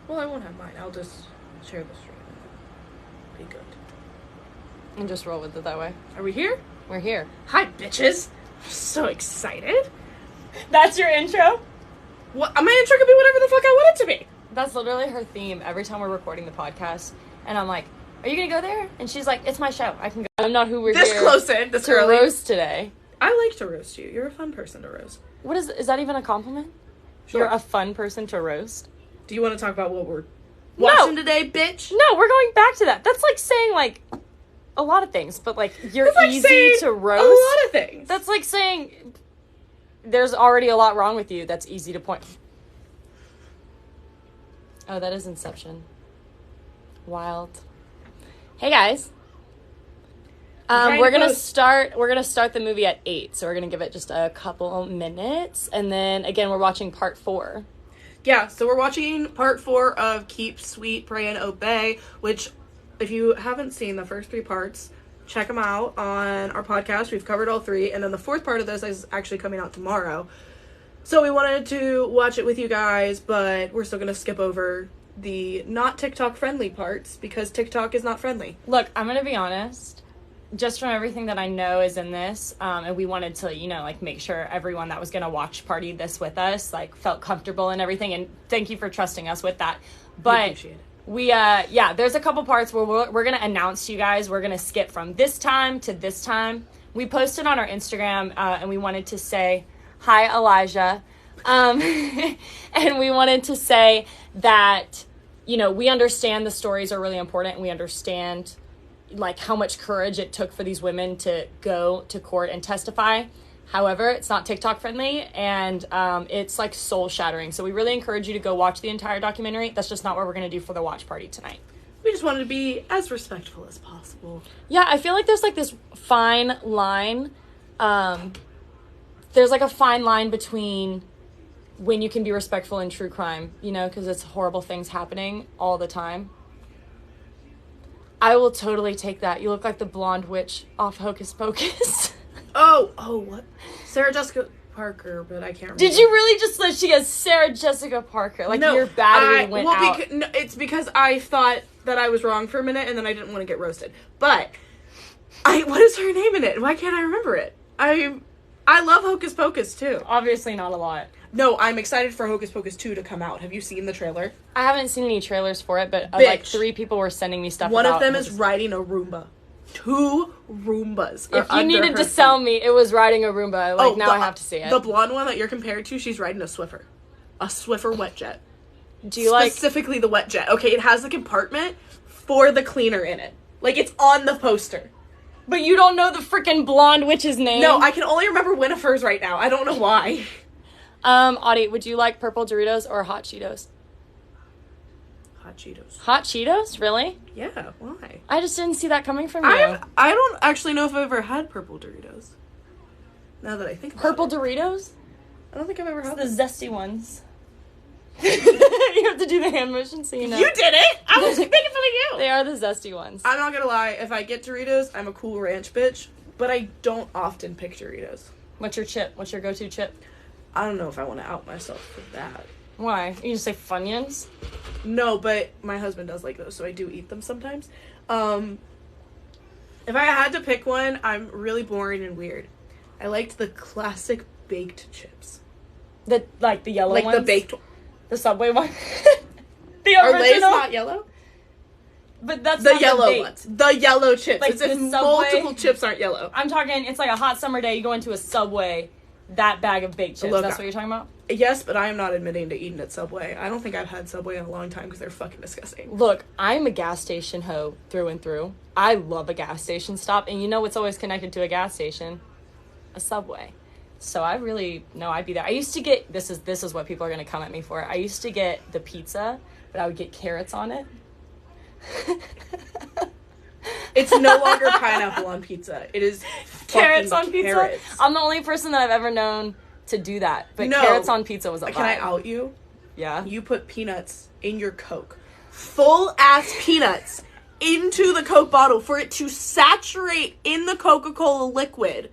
Well, I won't have mine. I'll just share the stream. Be good. And just roll with it that way. Are we here? We're here. Hi, bitches. I'm so excited. That's your intro? What? My intro could be whatever the fuck I want it to be. That's literally her theme every time we're recording the podcast. And I'm like, are you going to go there? And she's like, it's my show. I can go. I'm not who we're This here close in, this to early. roast today. I like to roast you. You're a fun person to roast. What is that even a compliment? Sure. You're a fun person to roast? Do you want to talk about what we're watching today, bitch? No, we're going back to that. That's like saying, like, a lot of things, but, like, you're It's like easy to roast. A lot of things. That's like saying there's already a lot wrong with you. That's easy to point. Oh, that is Inception. Wild. Hey, guys. We're gonna start the movie at 8, so we're gonna give it just a couple minutes, and then again we're watching part 4. Yeah, so we're watching part 4 of Keep Sweet, Pray, and Obey, which, if you haven't seen the first 3 parts, check them out on our podcast. We've covered all 3, and then the 4th part of this is actually coming out tomorrow. So we wanted to watch it with you guys, but we're still gonna skip over the not TikTok friendly parts because TikTok is not friendly. Look, I'm gonna be honest. Just from everything that I know is in this, and we wanted to, like, make sure everyone that was going to watch party this with us, like, felt comfortable and everything, and thank you for trusting us with that. But we there's a couple parts where we're going to announce to you guys, we're going to skip from this time to this time. We posted on our Instagram, and we wanted to say, hi, Elijah, and we wanted to say that, we understand the stories are really important, and we understand like how much courage it took for these women to go to court and testify. However, it's not TikTok friendly, and it's like soul shattering. So we really encourage you to go watch the entire documentary. That's just not what we're going to do for the watch party tonight. We just wanted to be as respectful as possible. Yeah, I feel like there's like this fine line. There's like a fine line between when you can be respectful in true crime, because it's horrible things happening all the time. I will totally take that. You look like the blonde witch off Hocus Pocus. Oh, what? Sarah Jessica Parker, but I can't remember. Did you really just let she goes Sarah Jessica Parker? Like, no, your battery went out. No, it's because I thought that I was wrong for a minute, and then I didn't want to get roasted. But, what is her name in it? Why can't I remember it? I love Hocus Pocus, too. Obviously not a lot. No, I'm excited for Hocus Pocus 2 to come out. Have you seen the trailer? I haven't seen any trailers for it, but like 3 people were sending me stuff. One of them is riding a Roomba. 2 Roombas. If you needed to sell me, it was riding a Roomba. Like, now I have to see it. The blonde one that you're compared to, she's riding a Swiffer. A Swiffer wet jet. Do you like... Specifically the wet jet. Okay, it has the compartment for the cleaner in it. Like, it's on the poster. But you don't know the freaking blonde witch's name? No, I can only remember Winifred's right now. I don't know why. Audie, would you like purple Doritos or hot Cheetos? Hot Cheetos. Hot Cheetos? Really? Yeah, why? I just didn't see that coming from you. I don't actually know if I've ever had purple Doritos. Now that I think about Purple it. Doritos? I don't think I've ever had the zesty ones. You have to do the hand motion so you know. You did it! I was making fun of you! They are the zesty ones. I'm not gonna lie, if I get Doritos, I'm a Cool Ranch bitch, but I don't often pick Doritos. What's your chip? What's your go-to chip? I don't know if I want to out myself for that. Why? You just say Funyuns? No, but my husband does like those, so I do eat them sometimes. If I had to pick one, I'm really boring and weird. I liked the classic baked chips. The yellow ones? Like the baked one. The Subway one? The original? Are Lay's not yellow? But that's the not yellow ones. The yellow chips. Like it's if Subway, multiple chips aren't yellow. I'm talking, it's like a hot summer day, you go into a Subway, that bag of baked chips. That's what you're talking about? Yes, but I am not admitting to eating at Subway. I don't think I've had Subway in a long time because they're fucking disgusting. Look, I'm a gas station hoe through and through. I love a gas station stop, and you know what's always connected to a gas station? A Subway. So I really, no, I'd be there. I used to get, this is what people are going to come at me for. I used to get the pizza, but I would get carrots on it. It's no longer pineapple on pizza. It is carrots on pizza. Carrots. I'm the only person that I've ever known to do that. But carrots on pizza was a vibe. Can I out you? Yeah. You put peanuts in your Coke. Full ass peanuts into the Coke bottle for it to saturate in the Coca-Cola liquid.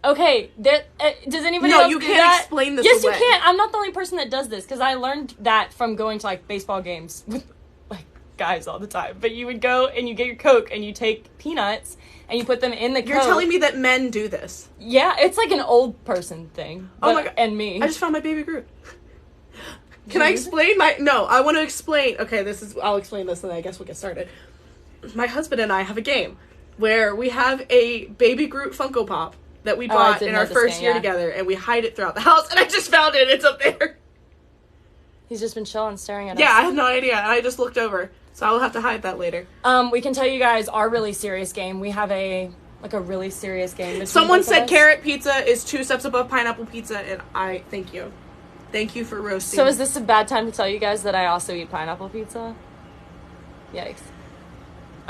Okay, does anybody No, else you do can't that? explain this Yes, away. you can. I'm not the only person that does this because I learned that from going to like baseball games with like guys all the time. But you would go and you get your Coke and you take peanuts and you put them in the Coke. You're telling me that men do this? Yeah, it's like an old person thing. Oh my God. And me. I just found my baby Groot. Can I explain No, I want to explain. Okay, I'll explain this and then I guess we'll get started. My husband and I have a game where we have a baby Groot Funko Pop that we bought in our first year together, and we hide it throughout the house, and I just found it. It's up there. He's just been chilling, staring at us. Yeah, I had no idea. I just looked over, so I will have to hide that later. We can tell you guys our really serious game. We have a really serious game. Someone said carrot pizza is 2 steps above pineapple pizza, and I thank you. Thank you for roasting. So is this a bad time to tell you guys that I also eat pineapple pizza? Yikes.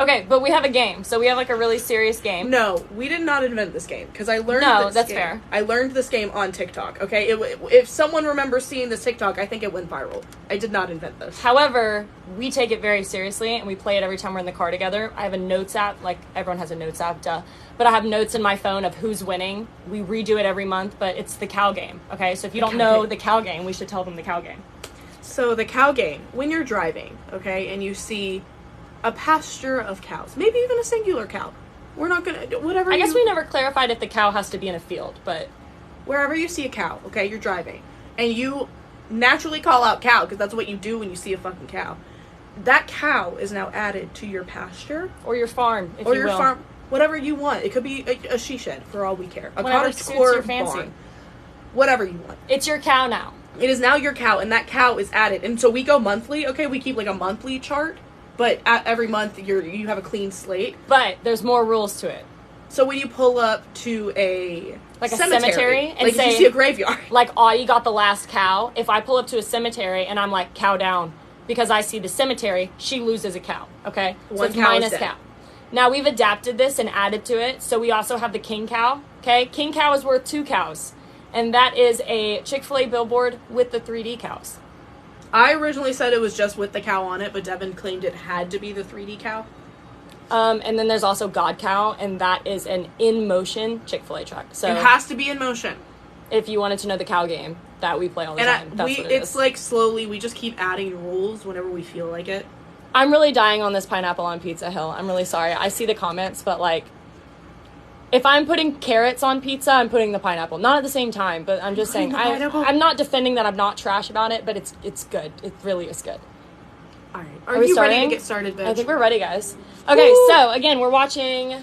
Okay, but we have a game. So we have like a really serious game. No, we did not invent this game because I learned. No, this that's game. fair. I learned this game on TikTok. Okay, if someone remembers seeing this TikTok, I think it went viral. I did not invent this. However, we take it very seriously and we play it every time we're in the car together. I have a notes app, like everyone has a notes app, duh. But I have notes in my phone of who's winning. We redo it every month, but it's the cow game. Okay, so if you don't know the cow game, we should tell them the cow game. So the cow game, when you're driving, okay, and you see a pasture of cows, maybe even a singular cow. We're not gonna whatever. I guess we never clarified if the cow has to be in a field, but wherever you see a cow, okay, you're driving, and you naturally call out cow because that's what you do when you see a fucking cow. That cow is now added to your pasture or your farm, if or you your will. farm, whatever you want. It could be a she shed for all we care. A Whatever cottage suits core your fancy. barn, whatever you want. It's your cow now. It is now your cow, and that cow is added. And so we go monthly. Okay, we keep like a monthly chart. But every month you have a clean slate. But there's more rules to it. So when you pull up to a cemetery and like say, if you see a graveyard, like, oh, you got the last cow. If I pull up to a cemetery and I'm like, cow down, because I see the cemetery, she loses a cow. Okay, so it's minus cow. Now we've adapted this and added to it. So we also have the king cow. Okay, king cow is worth 2 cows, and that is a Chick-fil-A billboard with the 3D cows. I originally said it was just with the cow on it, but Devin claimed it had to be the 3D cow. And then there's also God Cow, and that is an in-motion Chick-fil-A truck. So it has to be in motion. If you wanted to know the cow game that we play all the time, that's what it is. It's like slowly, we just keep adding rules whenever we feel like it. I'm really dying on this pineapple on Pizza Hill. I'm really sorry. I see the comments, but like, if I'm putting carrots on pizza, I'm putting the pineapple. Not at the same time, but I'm just saying, I'm not defending that I'm not trash about it, but it's good. It really is good. All right. Are you ready to get started, bitch? I think we're ready, guys. Okay, so again, we're watching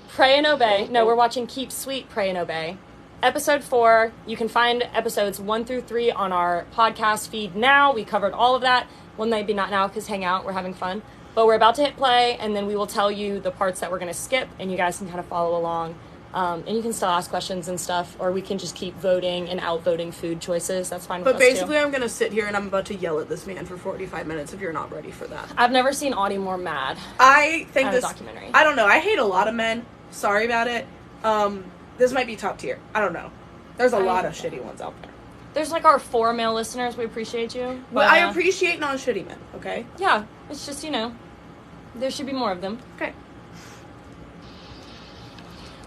Pray and Obey. No, we're watching Keep Sweet, Pray and Obey. Episode 4. You can find episodes 1 through 3 on our podcast feed now. We covered all of that. Well, maybe not now because hang out, we're having fun. But we're about to hit play, and then we will tell you the parts that we're going to skip, and you guys can kind of follow along. And you can still ask questions and stuff, or we can just keep voting and outvoting food choices. That's fine with us, But basically, I'm going to sit here and I'm about to yell at this man for 45 minutes if you're not ready for that. I've never seen Audie more mad. I think at this... a documentary. I don't know. I hate a lot of men. Sorry about it. This might be top tier. I don't know. There's a lot of shitty ones out there. There's like our 4 male listeners. We appreciate you. Well, I appreciate non-shitty men, okay? Yeah. It's just, there should be more of them. Okay.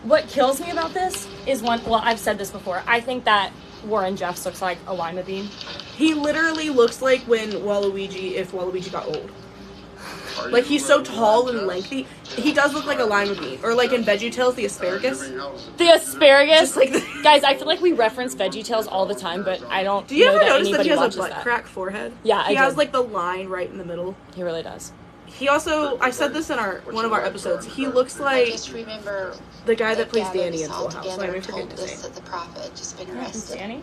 What kills me about this is I've said this before. I think that Warren Jeffs looks like a lima bean. He literally looks like when if Waluigi got old. Like, he's so tall and lengthy. He does look like a lima bean. Or like in VeggieTales, the asparagus. The asparagus? Just like Guys, I feel like we reference VeggieTales all the time, but I don't Do you know ever that notice that anybody he has a watches butt that. crack forehead? Yeah, He has like the line right in the middle. He really does. He also, I said this in one of our episodes, he looks like just remember the guy that plays Danny in Full all House. So I together may forget told to this say. that the prophet had just been arrested. Danny?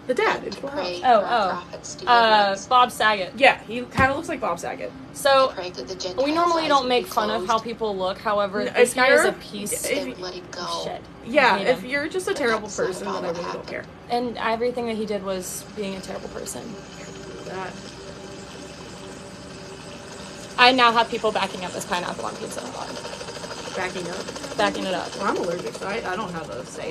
The dad in To Full pray House. for our prophet's deliverance. Bob Saget. Yeah, he kind of looks like Bob Saget. So, To pray that the Gentiles' we normally eyes don't would make be fun of closed, how people look. However, If this guy is a you're- piece they if- would let him of go. shit. Yeah, I hate if him. you're just a terrible person, then I really don't care. And everything that he did was being a terrible person. That. I now have people backing up this pineapple on pizza. Backing up. Backing it up. Well, I'm allergic, so I don't have a say.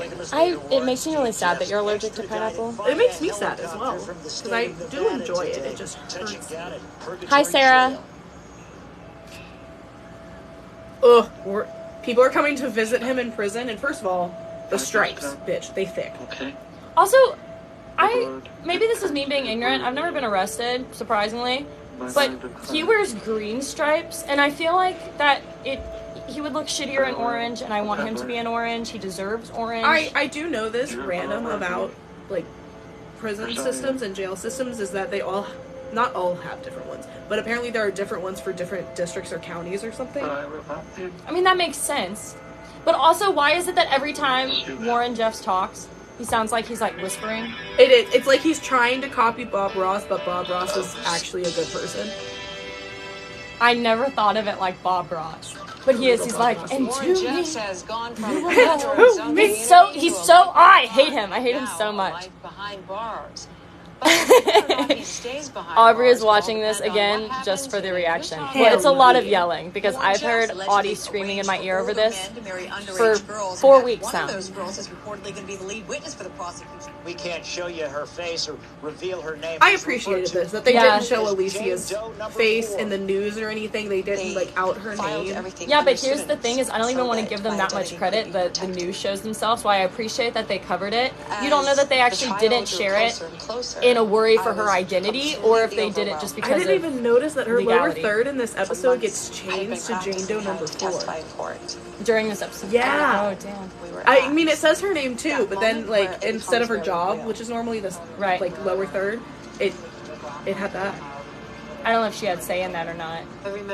It makes me really sad that you're allergic to pineapple. It makes me sad as well, because I do enjoy it. It just hurts. Hi, Sarah. Ugh, people are coming to visit him in prison, and first of all, The stripes, bitch, they thick. Okay. Also, maybe this is me being ignorant. I've never been arrested, surprisingly, but he wears green stripes, and I feel like that he would look shittier in orange, and I want him to be in orange. He deserves orange. I do know this random about, like, prison systems and jail systems is that they not all have different ones, but apparently there are different ones for different districts or counties or something. I mean, that makes sense. But also, why is it that every time Warren Jeffs talks, he sounds like he's, like, whispering? It's like he's trying to copy Bob Ross, but Bob Ross is actually a good person. I never thought of it like Bob Ross. But he's like, and Warren to Jeffs me. has gone from I hate him. I hate him so much. Behind bars. He stays behind Aubrey is bars watching will this depend on again what just happens for the in reaction. Utah. Well, it's a lot of yelling because I've heard Audie screaming in my ear over this for 4 weeks now. One of those girls is reportedly going to be the lead witness for the prosecution. We can't show you her face or reveal her name. I appreciated this, that they Yeah. didn't show Alicia's face in the news or anything. They didn't, like, out her name. Yeah, but here's the thing is I don't even want to give them that much credit. The news shows themselves, so I appreciate that they covered it. You don't know that they actually didn't share it in a worry for her identity, or if they did it just because I didn't even notice that her legality. lower third in this episode gets changed to Jane Doe number 4. during this episode. Yeah. Oh, damn. I mean, it says her name too, but then, like, instead of her job, which is normally this, Right. like, lower third, it had that. I don't know if she had say in that or not.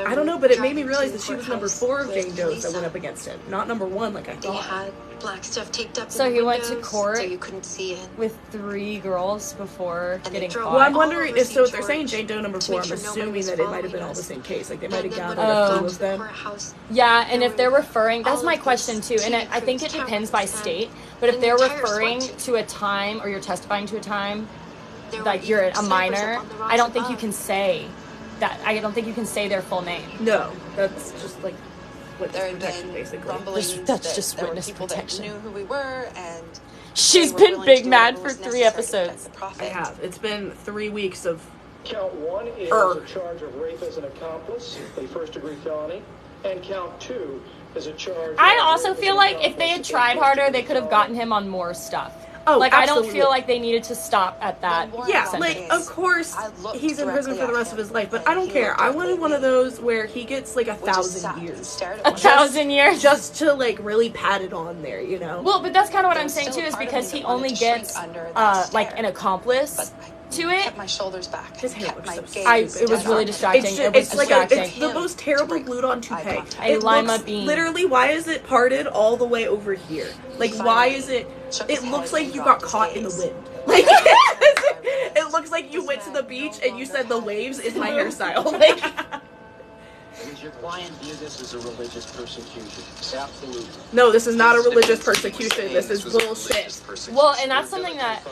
I don't know, but it made me realize that she was number 4 of Jane Doe's that went up against him, not number 1 like I They thought. had black stuff taped up. So in the he went to windows, court so you couldn't see it. with 3 girls before And getting they drove caught. Well, I'm all wondering over if so. If St. they're saying George Jane Doe number to 4, make I'm sure nobody assuming was that it might have been following all the us. same case. Like they might And have then gathered when a we few got of to the them. courthouse, Yeah, and there if they're were referring, that's all my of question these too, and I think it TV depends by cameras state, but if and they're the entire referring SWAT to a time or you're testifying to a time, there were like you're even a snipers minor, up on the rocks I don't think you above. can say that. I don't think you can say their full name. No, that's just like witness There had protection, been basically. rumblings That's that just there were witness people protection. that knew who we were, and She's they were been willing big to do mad whatever for was 3 necessary to episodes. protect the profit. I have. It's been 3 weeks of. Count 1 is Er. a charge of rape as an accomplice, a first-degree felony, and count 2 is a charge. I of also rape as feel an like if they had accomplice, tried a harder, they first-degree could have felony. gotten him on more stuff. Oh, Like, I absolutely. don't feel like they needed to stop at that. Well, Yeah, Warren like, Jeffs, of course, I looked he's in prison directly for the at rest of him, his life, but and I don't he care. looked I up wanted at one of me. those where he gets, like, We just 1,000 sat and years. stared at A one another. 1,000 years. Just to, like, really pat it on there, you know? Well, but that's kind of what There I'm was saying still too, a is part of because me he that wanted only to shrink gets under that like stare. an accomplice But to I it. kept my shoulders back. His hair kept was my so gaze stupid. It was dead really on. distracting. It's, It was like distracting. it's the most terrible glued on Eye toupee. contact. A It lima looks, bean. literally, why is it parted all the way over here? Like, why is it? Shook his It looks head like and you dropped got his caught in the gaze. wind. Like, it looks like you went to the beach and you said the waves is my hairstyle. Like, Does your client view this as a religious persecution? Absolutely. no, this is not a religious persecution. This is bullshit. Well, and that's something that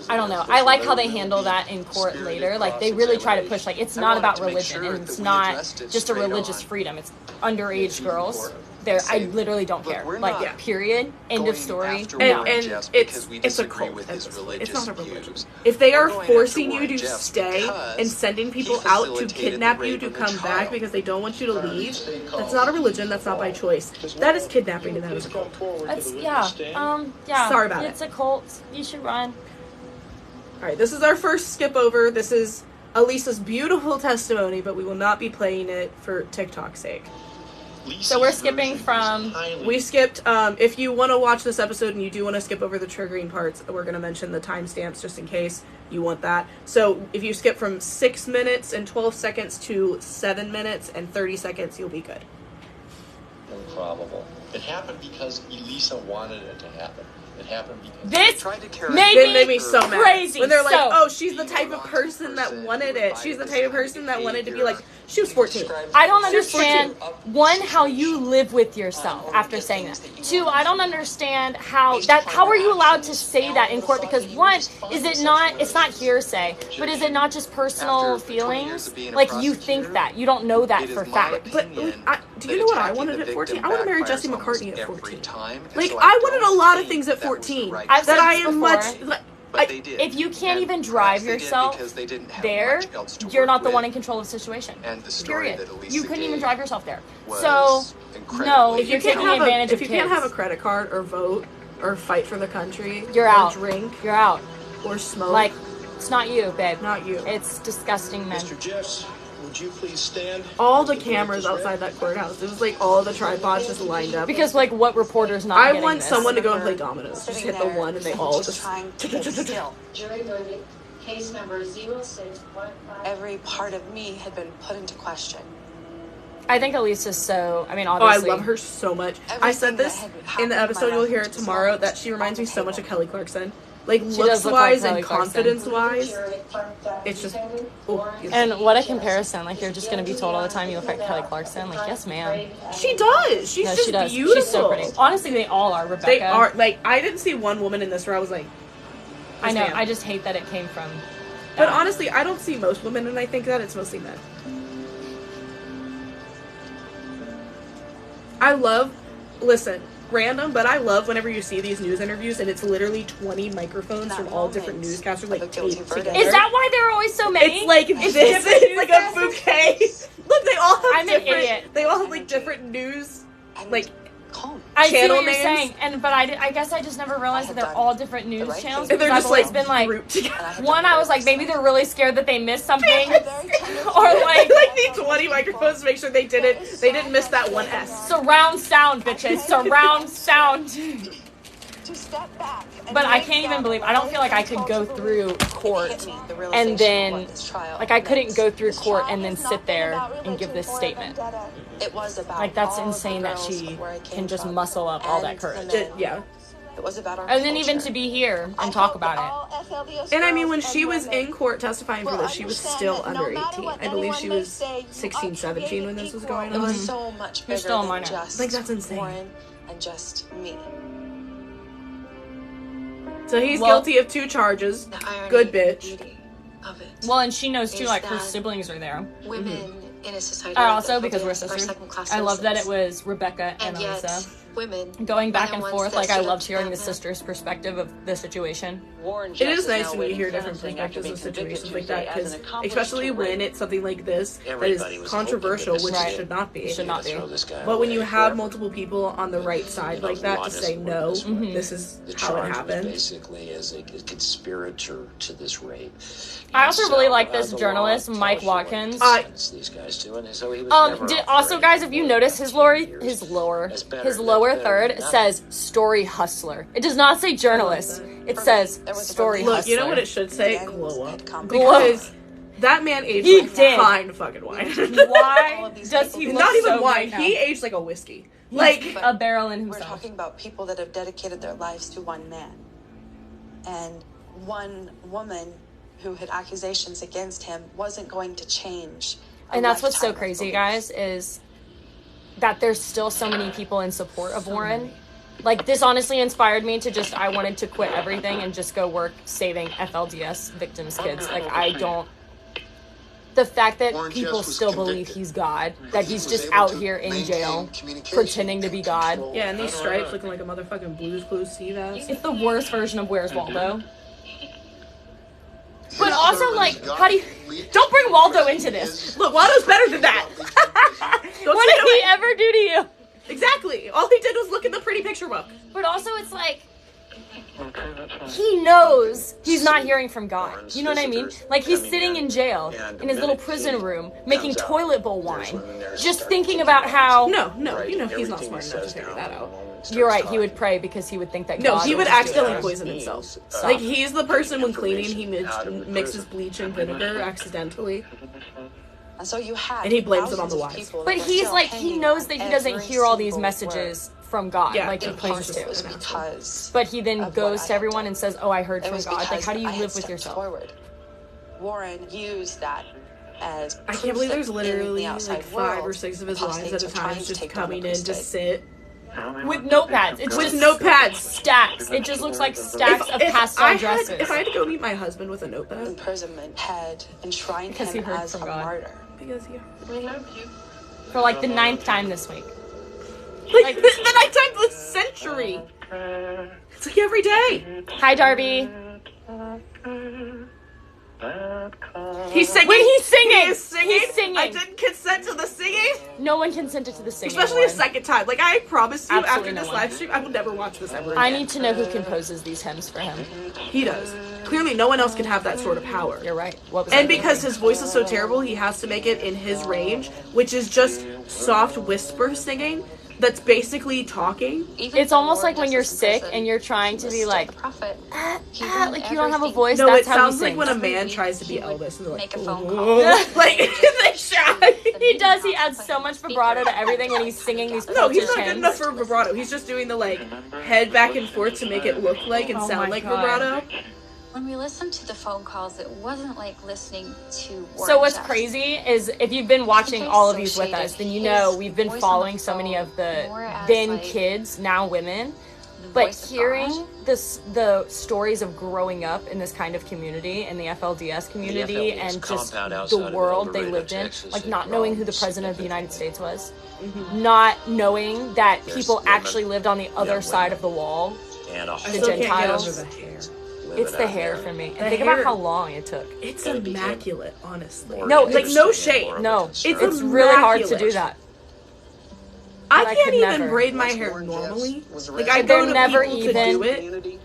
I don't know. I like how they handle that in court later. Like they really try to push like it's not about religion and it's not just a religious freedom. It's underage girls. There, I literally don't care. Like, Yeah. period. End of story. No. And it's a cult. It's not a religion. If they are forcing you to stay and sending people out to kidnap you to come back because they don't want you to leave, that's not a religion. That's not by choice. That is kidnapping, and that is a cult. That's yeah. Yeah. Sorry about It's a cult. You should run. All right, this is our first skip over. This is Elisa's beautiful testimony, but we will not be playing it for TikTok's sake. So we're skipping from. We skipped, if you want to watch this episode and you do want to skip over the triggering parts, we're going to mention the timestamps just in case you want that. So if you skip from 6 minutes and 12 seconds to 7 minutes and 30 seconds, you'll be good. Improbable. It happened because Elisa wanted it to happen. It happened because This tried to carry Made me so mad. crazy. When they're like, So- oh, she's the type of person that wanted it. She's the type of person that wanted to be like, she was 14. I don't understand, one, how you live with yourself after saying that. Two, I don't understand how are you allowed to say that in court? Because one, it's not hearsay, but is it not just personal feelings? Like, you think that. You don't know that for fact. But do you know what I wanted at 14? I want to marry Jesse McCartney at 14. Like, I wanted a lot of things at 14 I've said that I this am before. much... Like, But they did. If you can't And even perhaps drive they did yourself because they didn't have there, much else to you're work not the with. one in control of the situation. And the story Period. that Elisa You couldn't even gave drive yourself there. was So, incredibly no, if you you're can't taking have advantage if of you kids. can't have a credit card or vote, or fight for the country, You're or out. drink, You're out. or smoke, Like, it's not you, babe. not you. It's disgusting men. Mr. Jeffs, would you please stand? All the cameras outside that courthouse. It was like all the tripods just lined up. Because, like, what reporter's not I getting want this? someone to go and play dominoes. Just Sitting hit the there, one and they all just. trying to get still. Jury verdict, case number 0615. Every part of me had been put into question. I think Elisa's so... I mean, Oh, I obviously... love her so much. I Everything said this that had in the happened in episode, my you'll life hear it was tomorrow, on that she reminds me the so much table. of Kelly Clarkson. Like, She does looks look like wise Kelly and Clarkson. confidence wise. It's just. Oh, And what a comparison. Like, you're just going to be told all the time you look like Kelly Clarkson. Like, yes, ma'am. she does. She's No, just she does. beautiful. She's so pretty. Honestly, they all are, Rebecca. They are. Like, I didn't see one woman in this where I was like, I know. man. I just hate that it came from... But that. honestly, I don't see most women, and I think that it's mostly men. I love, listen, random, but I love whenever you see these news interviews and it's literally 20 microphones That from all different moment newscasters of like a guilty taped verdict. together. Is that why there are always so many? It's like this. It's like a bouquet. Look, they all have I'm an different. idiot. They all have like different news, And like calm. I see channel what you're names. saying, but I guess I just never realized that they're all different news right channels. thing. and they're because just I've always like been like, grouped together. And I had one, done I was like, very maybe they're really scared that they missed something, very tender or like Like need 20 microphones to make sure they didn't miss that one S. surround sound, bitches, surround sound. to step back. and But I break can't even down believe. what I don't feel like I could told go you. through It court hit me, the and realization of then, what this trial like, I couldn't meant. go through court and then sit there and give this statement. It was about Like, that's all of the insane that girls she of where I came can just from muscle up all that and courage. the men. Yeah. It was about our And then even culture. to be here and talk about it. And I mean, when she was in court testifying for this, she was still under 18. I believe she was 16, 17 when this was going It was on. so much You're bigger still a than minor. just Like, that's insane. Warren and just me. So he's Well- guilty of 2 charges. The irony Good and bitch. beauty of it. Well, and she knows too, Is like, her that siblings are there. Women in a society Also, that because we're are sisters, second-class I love that it citizens. was Rebecca and And yet, Elisa. women Going back are the and ones forth, that like, I stood up loved to hearing the them. sister's perspective of the situation. Warren It Jeffs is nice now when you waiting hear different sentencing after perspectives of being convicted situations like Tuesday that, as because an accomplice especially to when rape. it's something like this that Everybody is was controversial, hoping which that Right. it should not be. It should not be. Throw this guy But when away you have forever. multiple people on the right side like that to say no, this is The how it charge was happened. basically as a conspirator to this rape. I also really like So, this the journalist, law Mike tells you what Watkins. sentence these guys to, and so he was never Did up also, for guys, anything if you more notice than his 2 lower, years. his lower, That's better. his lower That's better third than nothing. says story hustler. It does not say journalist. It says There was a story relief. Look, you know what it hustler. should say? The end Glow up. had come. Because that man aged He like did. fine fucking wine. Why does he look Not even so wine. good now? He aged like a whiskey. Like, a barrel in We're himself. talking about people that have dedicated their lives to one man. And one woman who had accusations against him wasn't going to change. a And that's what's so lifetime of crazy, belief. guys, is that there's still so many people in support of Warren. Like, this honestly inspired me to just, I wanted to quit everything and just go work saving FLDS victims' kids. Like, I don't... The fact that Warren people Jeffs was still believe convicted, he's God, but that he he's was just able out to here in maintain jail, communication pretending to be and God. control. yeah, and these stripes looking like a motherfucking Blue's Clues Steve ass. It's the worst version of Where's Waldo. His But also, servants like, got how do you... leaked Don't bring Waldo into his- this. Look, Waldo's better than that. Don't What take did it he away. ever do to you? Exactly. All he did was look in the pretty picture book. But also, it's like, he knows he's not hearing from God. You know what I mean? Like, he's sitting in jail, in his little prison room, making toilet bowl wine, just thinking about how... No, Right, you know he's not everything smart he enough to says figure now, that the out. moment he starts You're right, he talking. would pray because he would think that No, God he would was doing accidentally it. poison himself. Stop. Like, he's the person when cleaning, he Information out of the mixes prison. bleach and vinegar accidentally. And so you had And he blames it on thousands the of wives. people But that were he's still like, he hanging knows on that he doesn't every hear all these single messages from God, Yeah, like he and claims he's to. It was an because But he then of what goes I to had everyone done. and says, oh, I heard It from was God. Like, because how do you I had live with stepped yourself? forward. Warren used that as I can't proof believe that there's in literally the outside like 5 or world, 6 of his apostates lines at a are trying time to just take down coming the in to priesthood. sit. With notepads. It's With just notepads. stacks. It just looks like stacks of pastel dresses. If I had to go meet my husband with a notepad, Imprisonment had enshrined Because he him heard as from a God. martyr. because yeah. For like the 9th time this week. Like, the night time of the century. It's like every day. Hi, Darby. He's singing. When he's singing. He is singing. He's singing. I didn't consent to the singing. No one consented to the singing. Especially one. a second time. Like, I promise you, Absolutely after no this one. live stream, I will never watch this ever I again. need to know who composes these hymns for him. He does. Clearly, no one else can have that sort of power. You're right. What was And I because thinking? his voice is so terrible, he has to make it in his range, which is just soft whisper singing that's basically talking. It's almost like when you're sick and you're trying to be like, like you don't have a voice. No, that's it how sounds he like when sings. a man tries to be Elvis and they're like, Make a phone call. "Oh." Like, they try. He does. He adds so much vibrato to everything when he's singing these. No, he's cultish not good hymns. enough for vibrato. He's just doing the like head back and forth to make it look like and Oh sound my like God. vibrato. When we listened to the phone calls, it wasn't like listening to words. So what's crazy is if you've been watching I all of these with associated us, then you his know we've been voice on following the so many of the more as, then like, kids, now women. the But voice of hearing God. the stories of growing up in this kind of community, in the FLDS community, FLDS and just compound outside the of world El they Dorado, lived in, Texas, like had not knowing who the grown president of the United States was, significantly. not knowing that There's people women, actually lived on the other young side women. of the wall. And a I whole still can't get Gentiles. over the hair. It's the out hair there. for me. And The think hair- about how long it took. It's And it became immaculate, honestly. more No, like, interesting no and shade. more of a No, concern. it's really hard to do immaculate. that. I But I can't could even never. braid my Once hair Warren normally. Jeffs was Like, I arrested, go They're to never people even. to do it. community,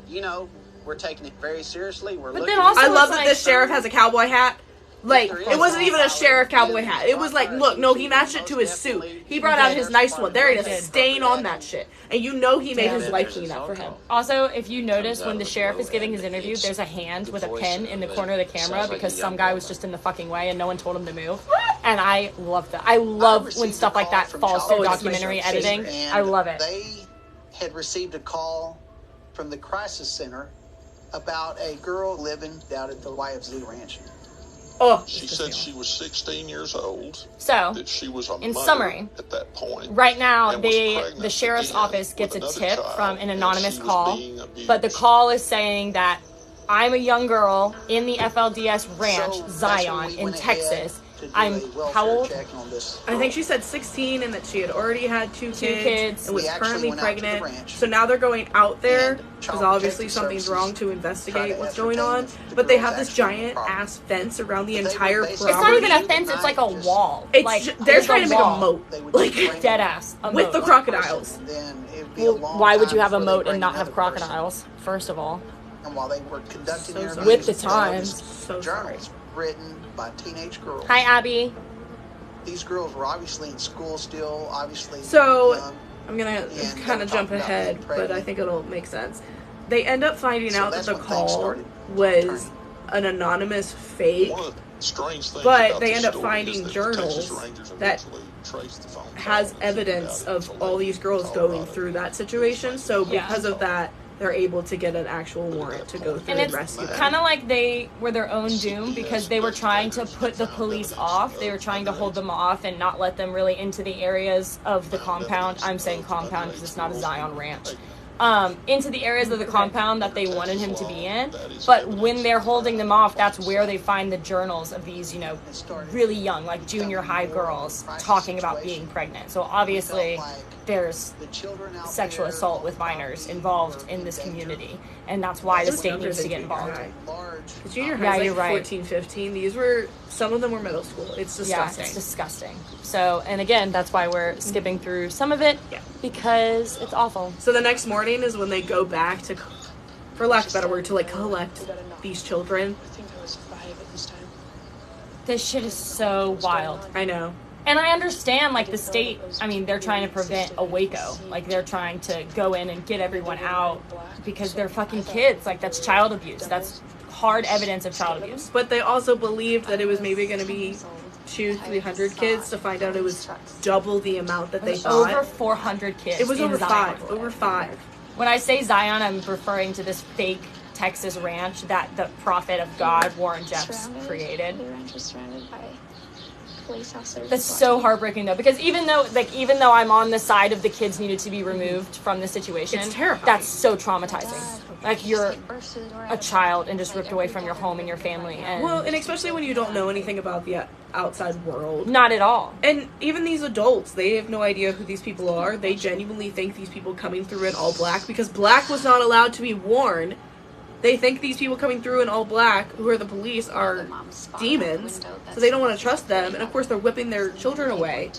you know, we're taking it very seriously. We're But looking then also I it's love that like, this sheriff has a cowboy hat. Like, There it is wasn't a even a solid sheriff cowboy community. hat. It was like, look, no, he matched it to his suit. He brought out his nice one. There ain't a stain on that shit. And you know he made his life clean up for him. Also, if you notice when the sheriff is giving his interview, there's a hand with a pen in the corner of the camera because some guy was just in the fucking way and no one told him to move. And I love that. I love when stuff like that falls through documentary editing. I love it. They had received a call from the crisis center about a girl living down at the YFZ ranch. Oh, She said she was 16 years old, So, that she was a in mother summary, at that point. right now, and was pregnant the sheriff's again office gets a with tip another child, from an and anonymous she was call, being abused. but the call is saying that I'm a young girl in the FLDS ranch, So that's when Zion, we in went ahead Texas. to do I'm a welfare how old? check on this I think she said 16 and that she had already had two kids and was We actually currently went out to the pregnant. ranch So now they're going out there and because Child obviously Protective something's Services wrong to tried investigate to what's going on. ascertain if the But they girl's have this actually in the giant problem. ass fence around the But they were entire basically- It's not even property. a fence, it's like a wall. It's like, they're it's trying to make a wall. moat. They would Like, just bring Dead ass. A with moat. the crocodiles. Then it would be a Well, long why would you time have a before they moat bring and not have another person. crocodiles, first of all? And while they were conducting So interviews, sorry. With the there was times. So sorry. journals written by teenage girls. Hi, Abby. These girls were obviously in school still, obviously So, young. I'm gonna And kind they of were jump talking about ahead, being but I pregnant. think it'll make sense. They end up finding So out that that's the when things call started was turning. an anonymous fake, One of the strange things but about they this end up story finding is that the journals Texas Rangers that eventually traced the phone has call and figured evidence out of it was all a these girls Colorado. going through that situation. So Yeah. because of that, they're able to get an actual warrant to go through And and it's rescue them. kind of like they were their own doom because they were trying to put the police off. They were trying to hold them off and not let them really into the areas of the compound. I'm saying compound because it's not a Zion ranch. Into the areas of the compound that they wanted him to be in. But when they're holding them off, that's where they find the journals of these, really young, like junior high girls talking about being pregnant. So obviously there's The children out sexual there assault with minors involved in this community. And that's why the state needs to get involved. large. The junior Yeah, high's you're like right. 14, 15. These were, some of them were middle school. It's disgusting. Yeah, it's disgusting. So, and again, that's why we're skipping through some of it Yeah. because it's awful. So the next morning is when they go back to, for lack of a better word, to like collect these children. I think I was 5 at this time. This shit is so wild. I know. And I understand, like, the state, I mean, they're trying to prevent a Waco. Like, they're trying to go in and get everyone out because they're fucking kids. Like, that's child abuse. That's hard evidence of child abuse. But they also believed that it was maybe going to be 200-300 kids to find out it was double the amount that they thought. Over 400 kids. It was in over Zion. 5. Over 5. When I say Zion, I'm referring to this fake Texas ranch that the prophet of God, Warren Jeffs, created. The ranch is surrounded by police officers. That's so heartbreaking though, because even though I'm on the side of the kids needed to be removed from the situation, It's terrifying. that's so traumatizing. Like you're a child and just ripped away from your home and your family, and Well, and especially when you don't know anything about the outside world. not at all. And even these adults, they have no idea who these people are. They genuinely think these people coming through in all black, because black was not allowed to be worn. They think these people coming through in all black, who are the police, are demons. So they don't want to trust them. And of course, they're whipping their children away.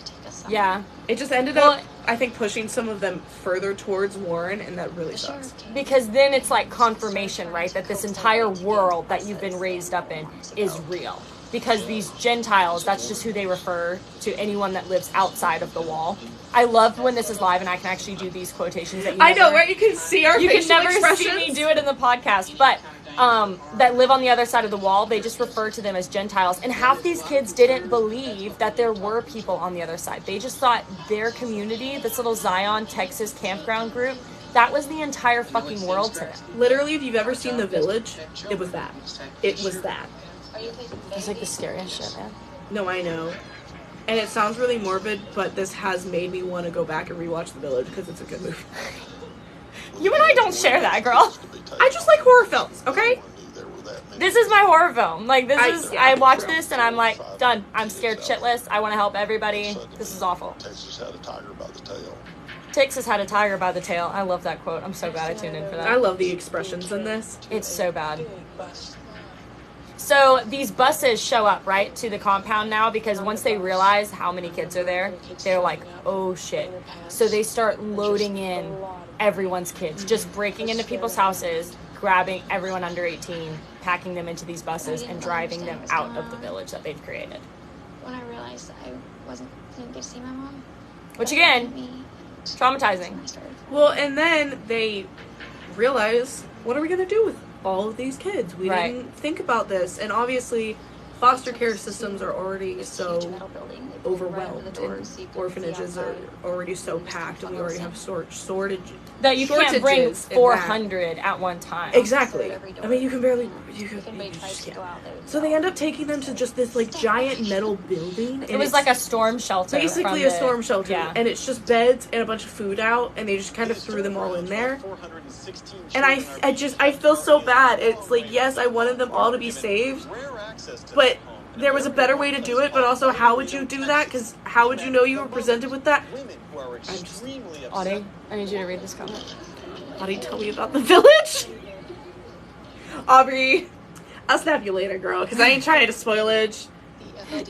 Yeah. It just ended up, I think, pushing some of them further towards Warren, and that really sucks. Because then it's like confirmation, right? That this entire world that you've been raised up in is real. Because these Gentiles, that's just who they refer to, anyone that lives outside of the wall. I love when this is live and I can actually do these quotations that you I know, right? You can see our facial can never expressions. see me do it in the podcast, but that live on the other side of the wall, they just refer to them as Gentiles. And half these kids didn't believe that there were people on the other side. They just thought their community, this little Zion, Texas campground group, that was the entire fucking world to them. Literally, if you've ever seen The Village, it was that. It was that. It's like the scariest shit, man. No, I know. And it sounds really morbid, but this has made me want to go back and rewatch The Village because it's a good movie. You and I don't share that, girl. I just like horror films, okay? This is my horror film. Like, I watch Yeah. this and I'm like, done. I'm scared shitless. I want to help everybody. This is awful. Texas had a tiger by the tail. Texas had a tiger by the tail. I love that quote. I'm so glad I tuned in for that. I love the expressions in this. It's so bad. So these buses show up, right, to the compound now because once they realize how many kids are there, they're like, oh shit. So they start loading in everyone's kids, just breaking into people's houses, grabbing everyone under 18, packing them into these buses and driving them out of the village that they've created. When I realized I didn't get to see my mom. Which again, traumatizing. Well, and then they realize, what are we going to do with all of these kids? We Right. didn't think about this. And obviously, foster care systems are already so overwhelmed, and orphanages are already so packed, and we already have shortages. That you can't bring shortages in 400 at one time. Exactly. I mean, you just can't. So they end up taking them to just this, like, giant metal building. It was like a storm shelter. Basically from a storm shelter. Yeah. And it's just beds and a bunch of food out, and they just kind of threw them all in there. And I feel so bad. It's like, yes, I wanted them all to be saved, but there was a better way to do it, but also how would you do that? Because how would you know you were presented with that? Audie, I need you to read this comment. Audie, tell me about The Village. Aubrey, I'll snap you later, girl, because I ain't trying to spoilage.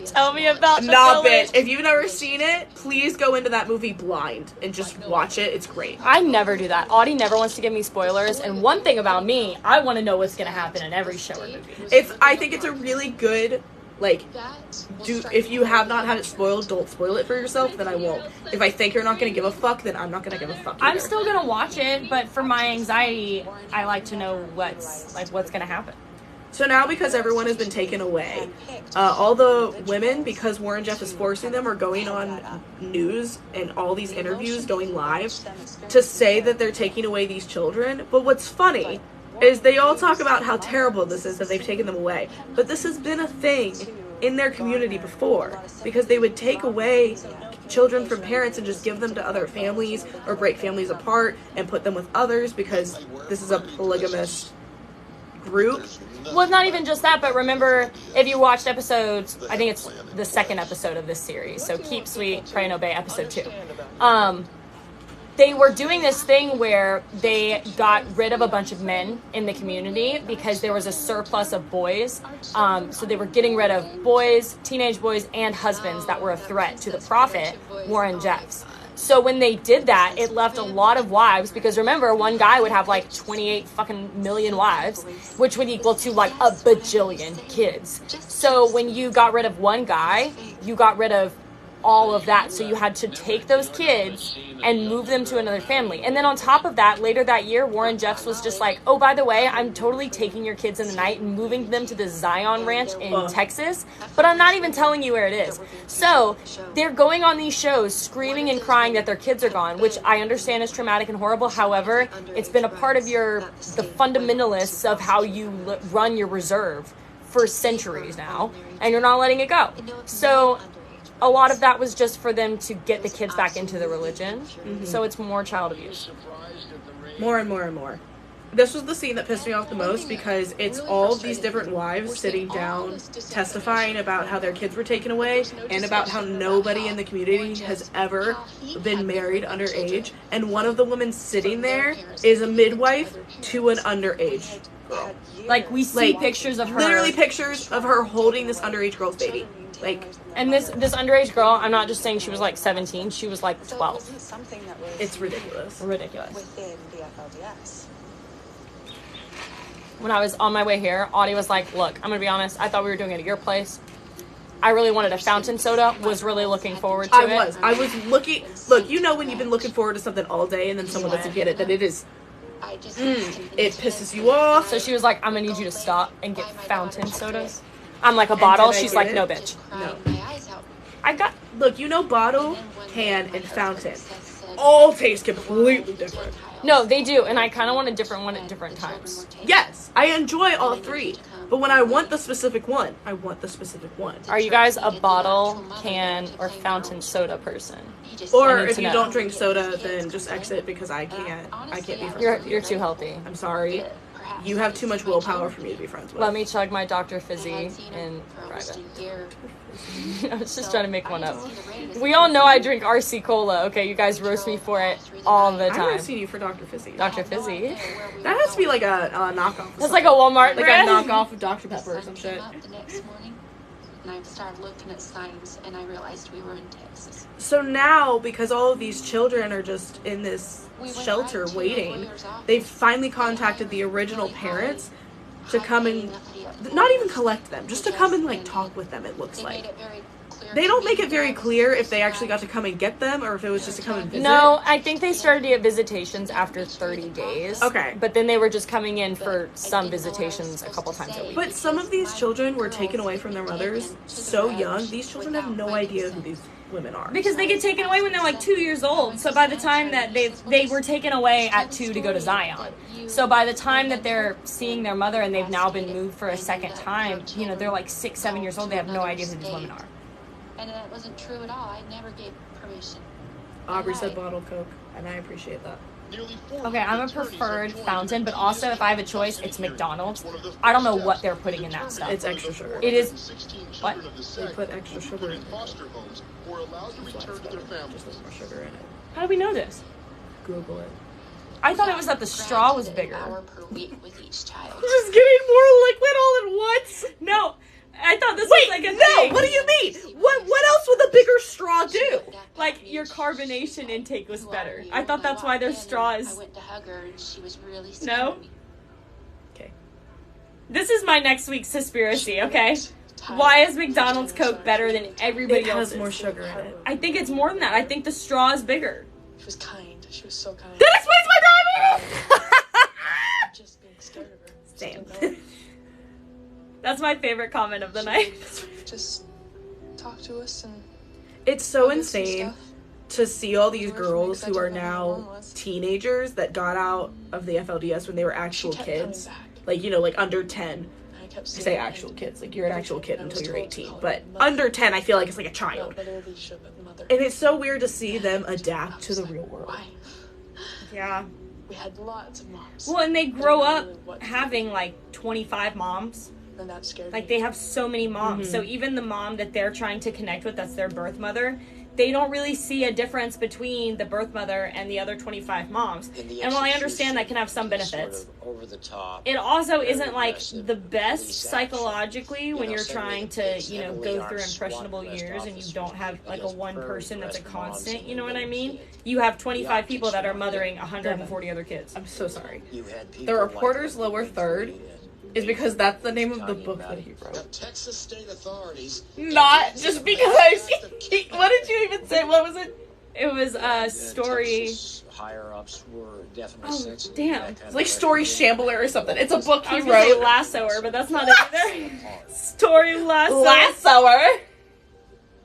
Tell me about The Nah, Village. bitch. If you've never seen it, please go into that movie blind and just watch it. It's great. I never do that. Audie never wants to give me spoilers, and one thing about me, I want to know what's going to happen in every show or movie. I think it's a really good, like, if you have not had it spoiled, don't spoil it for yourself, then I won't. If I think you're not going to give a fuck, then I'm not going to give a fuck either. I'm still going to watch it, but for my anxiety, I like to know what's going to happen. So now, because everyone has been taken away, all the women, because Warren Jeff is forcing them, are going on news and all these interviews going live to say that they're taking away these children. But what's funny is they all talk about how terrible this is that they've taken them away. But this has been a thing in their community before, because they would take away children from parents and just give them to other families or break families apart and put them with others, because this is a polygamous group. Well, not even just that, but remember, if you watched episodes, I think it's the second episode of this series, so Keep Sweet, Pray and Obey, episode 2. They were doing this thing where they got rid of a bunch of men in the community because there was a surplus of boys. So they were getting rid of boys, teenage boys, and husbands that were a threat to the prophet, Warren Jeffs. So when they did that, it left a lot of wives, because remember, one guy would have like 28 fucking million wives, which would equal to like a bajillion kids. So when you got rid of one guy, you got rid of all of that. So you had to take those kids and move them to another family. And then on top of that, later that year, Warren Jeffs was just like, oh, by the way, I'm totally taking your kids in the night and moving them to the Zion Ranch in Texas, but I'm not even telling you where it is. So they're going on these shows screaming and crying that their kids are gone, which I understand is traumatic and horrible. However, it's been a part of the fundamentalists of how you run your reserve for centuries now, and you're not letting it go. So a lot of that was just for them to get the kids back into the religion. Mm-hmm. So it's more child abuse. More and more and more. This was the scene that pissed me off the most, because it's all of these different wives sitting down testifying about how their kids were taken away and about how nobody in the community has ever been married underage. And one of the women sitting there is a midwife to an underage girl. Like, we see Like, pictures of her. Literally pictures of her holding this underage girl's baby. Like, and this underage girl, I'm not just saying she was like 17, she was like 12. So it wasn't something that was it's ridiculous. Ridiculous. within the FLDS. When I was on my way here, Audie was like, look, I'm gonna be honest, I thought we were doing it at your place. I really wanted a fountain soda, was really looking forward to it. I was looking, look, you know when you've been looking forward to something all day and then someone doesn't get it, that it is, it pisses you off. So she was like, I'm gonna need you to stop and get fountain sodas. I'm like, a bottle? did I She's get like, it? no, bitch. No. I got, Look, you know bottle, can, and fountain all taste completely different. no, they do, and I kind of want a different one at different times. Yes, I enjoy all three, but when I want the specific one, I want the specific one. Are you guys a bottle, can, or fountain soda person? Or I need if to you know. don't drink soda, then just exit because I can't be friends with you. You're too healthy. I'm sorry. You have too much willpower for me to be friends with. Let me chug my Dr. Fizzy in private. I was just trying to make one up. We all know I drink RC Cola, okay? You guys roast me for it all the I've time. never seen you for Dr. Fizzy. Dr. Fizzy? That has to be like a knockoff. That's like a Walmart like brand. a knockoff of Dr. Pepper or some shit. The next morning, and I started looking at signs, and I realized we were in Texas. So now, because all of these children are just in this shelter waiting, they've finally contacted the original parents to come and, not even collect them, just to come and like talk with them, it looks like. They don't make it very clear if they actually got to come and get them or if it was just to come and visit. No, I think they started to get visitations after 30 days. Okay. But then they were just coming in for some visitations a couple times a week. But some of these children were taken away from their mothers so young. These children have no idea who these women are. Because they get taken away when they're like 2 years old. So by the time that they were taken away at 2 to go to Zion. So by the time that they're seeing their mother and they've now been moved for a second time, you know, they're like 6, 7 years old. They have no idea who these women are. And that wasn't true at all. I never gave permission. Aubrey said bottled Coke, and I appreciate that. Okay, I'm a preferred fountain, but also if I have a choice, it's McDonald's. I don't know what they're putting in that stuff. It's extra sugar. It is. What? They put extra sugar in it. Foster homes were allowed to return to their families. Just more sugar in it. How do we know this? Google it. I thought it was that the straw was bigger. Hour per week with each child. Just getting more liquid all at once. No, I thought this Wait, was like a no. thing. What do you mean? What else would the bigger straw do? Like your carbonation intake was better. I thought that's why their straw I is. went to hug her, and she was really scared No. of me. Okay. This is my next week's conspiracy. Okay. Why is McDonald's Coke better than everybody It has else's? more sugar in it. I think it's more than that. I think the straw is bigger. She was kind. She was so kind. That explains my diabetes. Just being scared of her. Same. That's my favorite comment of the night. Just talk to us and It's so give us some insane stuff. to see all these Learn from me, girls 'cause I who are don't know how now long it was. teenagers that got out of the FLDS when they were actual kept kids. coming back. Like, you know, like under 10. I kept I seeing say her, actual and kids. Like, you're an actual kid I was until you're told to 18. call But her mother. under 10, I feel like it's like a child. But literally should have mother. And it's so weird to see them adapt to the real world. Why? Yeah. We had lots of moms. Well, and they grow didn't up know what to do. having like 25 moms. And that scared Like me. they have so many moms. So even the mom that they're trying to connect with, that's their birth mother, they don't really see a difference between the birth mother and the other 25 moms. And while I understand that can have some benefits, over the top. it also isn't like aggressive the best police action. psychologically when You know, you're suddenly trying the to, kids you know, suddenly go aren't through SWAT impressionable arrest years and you officers. don't have like a Just one very person that's a aggressive moms constant, and you know what I little mean? kids. You have 25 The people that are optics mothering were- 140 other kids. I'm so sorry. You had people The like Reporter's that Lower went Third through it. is because that's the name of the Talking book about that it. he Now, wrote. Texas state authorities. Not just because I. What did you even say? What was it? It was a story. Texas higher ups were definitely Oh, sensitive. damn. to that kind It's of like pressure. Story Shambler or something. It's a book I he was gonna say wrote. lassoer, but that's not it either. Story lasso. Lassoer.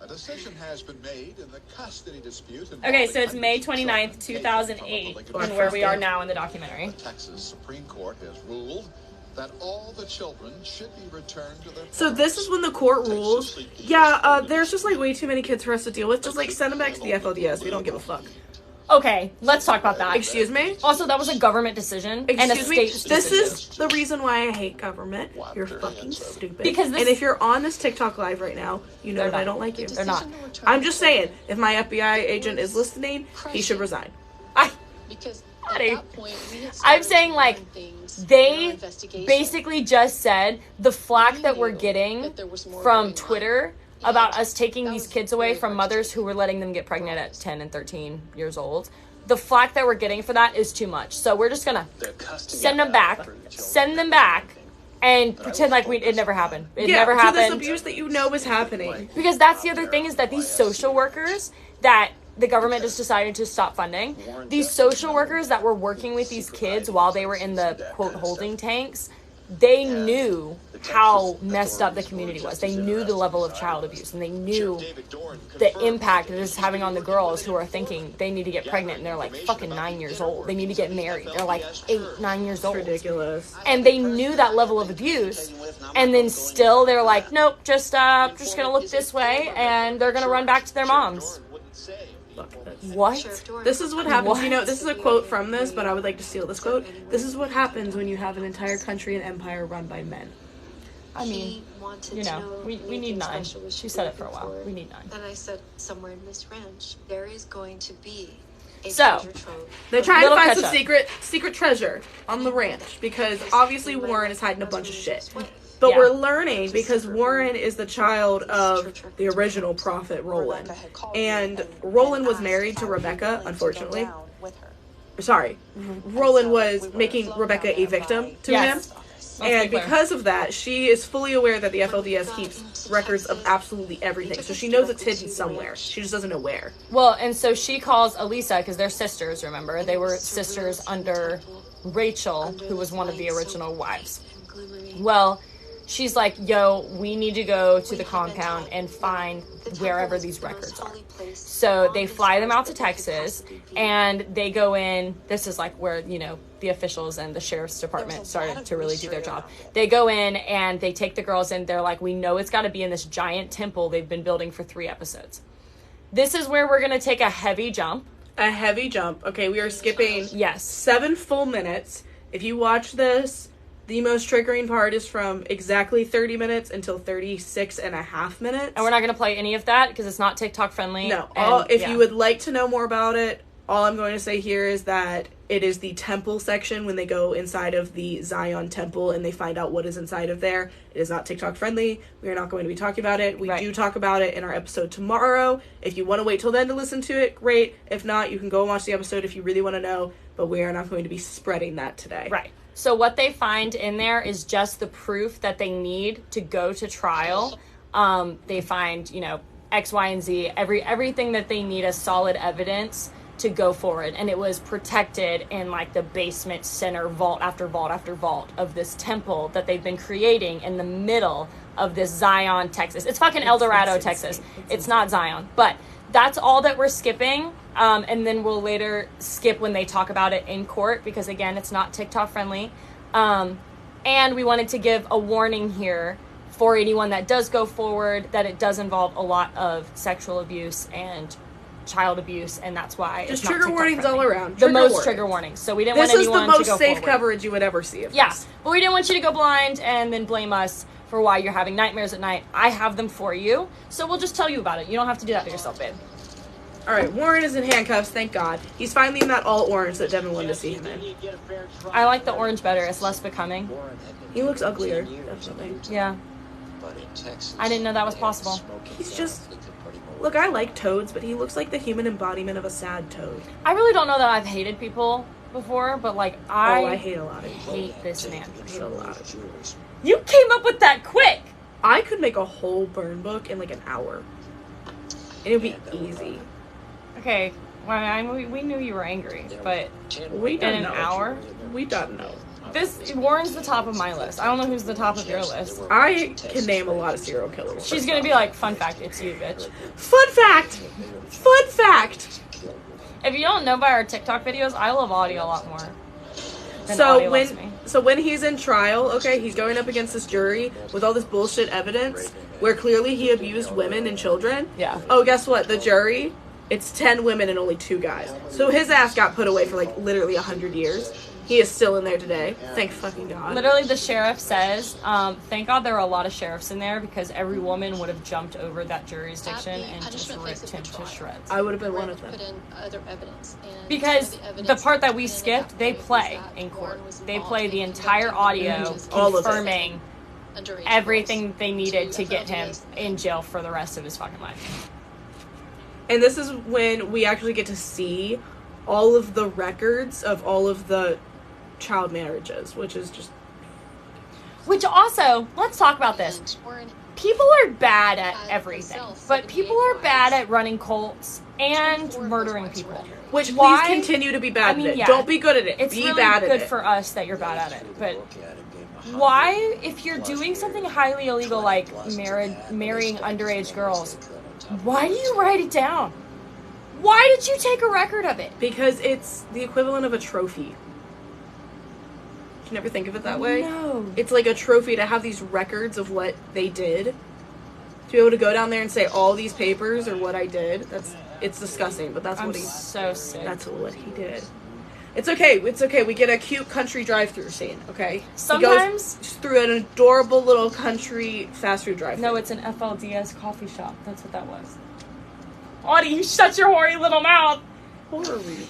A decision has been made in the custody dispute. Okay, so it's involving May hundreds of 29th, children 2008, taken from a and where we are Day. now in the documentary. The Texas Supreme Court has ruled that all the children should be returned to their So this is when the court rules. Yeah, there's just like way too many kids for us to deal with. Just like send them back to the FLDS. We don't give a fuck. Okay, let's talk about that. Excuse me? Also, that was a government decision and a Excuse me? state This decision. is the reason why I hate government. You're fucking stupid. Because this- and if you're on this TikTok live right now, you know They're that I not. don't like you. They're not. I'm just saying, if my FBI agent is listening, he should resign. I, Because I'm saying, like, they basically just said the flack that we're getting from Twitter about us taking these kids away from mothers who were letting them get pregnant at 10 and 13 years old. The flack that we're getting for that is too much. So we're just gonna send them back, and pretend like it never happened. It never happened. To this abuse that you know is happening. Because that's the other thing, is that these social workers that the government just decided to stop funding, these social workers that were working with these kids while they were in the, quote, holding tanks, they knew how messed up the community was. They knew the level of child abuse, and they knew the impact it is having on the girls who are thinking they need to get pregnant, and they're like fucking 9 years old. They need to get married. They're like 8, 9 years old. Ridiculous. And they knew that level of abuse, and then still they're like, nope, just gonna look this way, and they're gonna run back to their moms. What? This is what happens. What? You know, this is a quote from this, but I would like to steal this quote. This is what happens when you have an entire country and empire run by men. I mean, you know, we need 9. She said it for a while. We need 9. And I said, somewhere in this ranch, there is going to be a so treasure trove. They're trying to find some secret treasure on the ranch, because obviously Warren is hiding a bunch of shit. But we're learning because Warren is the child of the original prophet Roland. And Roland was married to Rebecca, unfortunately. Sorry. Roland was making Rebecca a victim to him. And because of that, she is fully aware that the FLDS keeps records of absolutely everything. So she knows it's hidden somewhere. She just doesn't know where. Well, and so she calls Elisa, because they're sisters, remember? They were sisters under Rachel, who was one of the original wives. Well, she's like, yo, we need to go to the compound and find wherever these records are. So they fly them out to Texas, and they go in. This is like where, you know, the officials and the sheriff's department started to really do their job. They go in and they take the girls in. They're like, we know it's got to be in this giant temple they've been building for 3 episodes. This is where we're going to take a heavy jump. A heavy jump. Okay, we are skipping 7 full minutes. If you watch this, the most triggering part is from exactly 30 minutes until 36 and a half minutes. And we're not going to play any of that because it's not TikTok friendly. No. If you would like to know more about it, all I'm going to say here is that it is the temple section when they go inside of the Zion temple and they find out what is inside of there. It is not TikTok friendly. We are not going to be talking about it. We do talk about it in our episode tomorrow. If you want to wait till then to listen to it, great. If not, you can go and watch the episode if you really want to know. But we are not going to be spreading that today. Right. So what they find in there is just the proof that they need to go to trial. They find, you know, X, Y, and Z, everything that they need as solid evidence to go forward. And it was protected in like the basement center, vault after vault after vault of this temple that they've been creating in the middle of this Zion, Texas. It's fucking El Dorado, Texas. It's not Zion. But that's all that we're skipping. And then we'll later skip when they talk about it in court, because again, it's not TikTok friendly. And we wanted to give a warning here for anyone that does go forward, that it does involve a lot of sexual abuse and child abuse, and that's why just it's not trigger warnings friendly. all around. The most trigger warnings. So we didn't want anyone to go forward. This is the most safe coverage you would ever see of this. Yeah, but we didn't want you to go blind and then blame us for why you're having nightmares at night. I have them for you, so we'll just tell you about it. You don't have to do that to yourself, babe. All right, Warren is in handcuffs, thank God. He's finally in that all orange that Devin wanted to see him in. I like the orange better. It's less becoming. He looks uglier, definitely. Yeah. I didn't know that was possible. He's just... Look, I like toads, but he looks like the human embodiment of a sad toad. I really don't know that I've hated people before, but like I hate a lot of people. Hate this man. I hate a lot of people. You came up with that quick! I could make a whole burn book in like an hour. And it would be easy. Okay, well, we knew you were angry, but we in an hour? We don't know. Warren's the top of my list. I don't know who's the top of your list. I can name a lot of serial killers. She's gonna be like, fun fact, it's you, bitch. Fun fact! Fun fact! If you don't know by our TikTok videos, I love audio a lot more. So when he's in trial, okay, he's going up against this jury with all this bullshit evidence where clearly he abused women and children. Yeah. Oh, guess what? The jury, it's 10 women and only 2 guys. So his ass got put away for like literally 100 years. He is still in there today. Thank fucking God. Literally, the sheriff says, thank God there are a lot of sheriffs in there because every woman would have jumped over that jurisdiction and just ripped him to shreds. I would have been one of them. Put in other evidence. And Because the evidence the part that we in skipped, they affidavit play was that in court. Warren was They involved play in the entire audio convicting All of it. confirming underage everything girls they needed to get him FLDS. in jail for the rest of his fucking life. And this is when we actually get to see all of the records of all of the child marriages, which is just... Which also, let's talk about this. And Warren People are bad at everything, himself, but people are 78 bad wives. at running cults and 24 of murdering those wives people. were underage. Which, Why? please continue to be bad I mean, at it. yeah. Don't be good at it. It's be really bad at good it. for us that you're bad at it, but why, if you're doing something highly illegal like marrying underage girls, why do you write it down? Why did you take a record of it? Because it's the equivalent of a trophy. You never think of it that way? No. It's like a trophy to have these records of what they did. To be able to go down there and say all these papers are what I did. It's disgusting, but that's I'm what he so sick. that's what he did. It's okay. We get a cute country drive-through scene, okay? Sometimes- he goes through an adorable little country fast food drive-through. No, it's an FLDS coffee shop. That's what that was. Audie, you shut your hoary little mouth. Horror-y.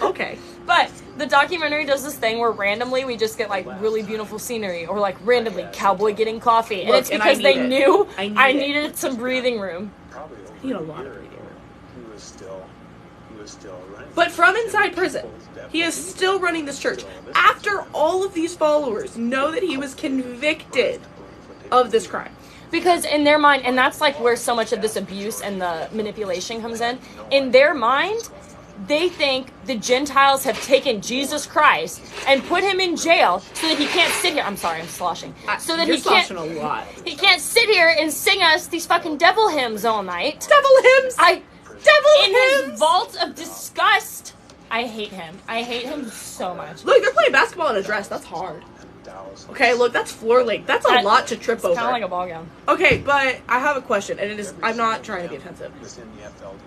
Okay. But the documentary does this thing where randomly we just get like really beautiful scenery, or like randomly cowboy getting coffee, and Look, it's and because I they need it. knew I need I it. needed some breathing room. I need a lot of reading. He was still running. But from inside prison, he is still running this church. After all of these followers know that he was convicted of this crime. Because in their mind, and that's like where so much of this abuse and the manipulation comes in their mind, they think the Gentiles have taken Jesus Christ and put him in jail so that he can't sit here. I'm sorry, I'm sloshing. So that You're he can't. sloshing a lot. He can't sit here and sing us these fucking devil hymns all night. Devil hymns. In his vault of disgust. I hate him. I hate him so much. Look, they're playing basketball in a dress. That's hard. Okay, look, that's floor length. That's a lot to trip over. Kind of like a ball gown. Okay, but I have a question, and it is, I'm not trying to be offensive.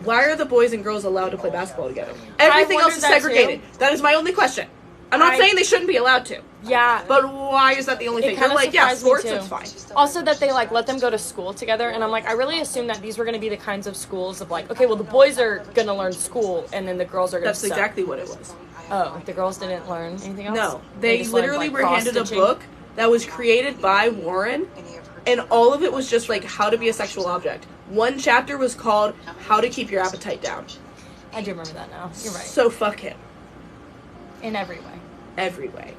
Why are the boys and girls allowed to play basketball together? Everything else is wondered that segregated. That is my only question. I'm not saying they shouldn't be allowed to. Yeah. But why is that the only thing? They're kinda like, yeah, surprised me sports, too. that's fine. Also that they like let them go to school together, and I'm like, I really assumed that these were going to be the kinds of schools of like, okay, well the boys are going to learn school, and then the girls are going to That's exactly what it was. Oh, the girls didn't learn anything else? No, they just learned, literally like, were handed a cross-stitching? book that was created by Warren, and all of it was just like how to be a sexual object. One chapter was called How to Keep Your Appetite Down. I do remember that now. You're right. So fuck him. In every way. Every way.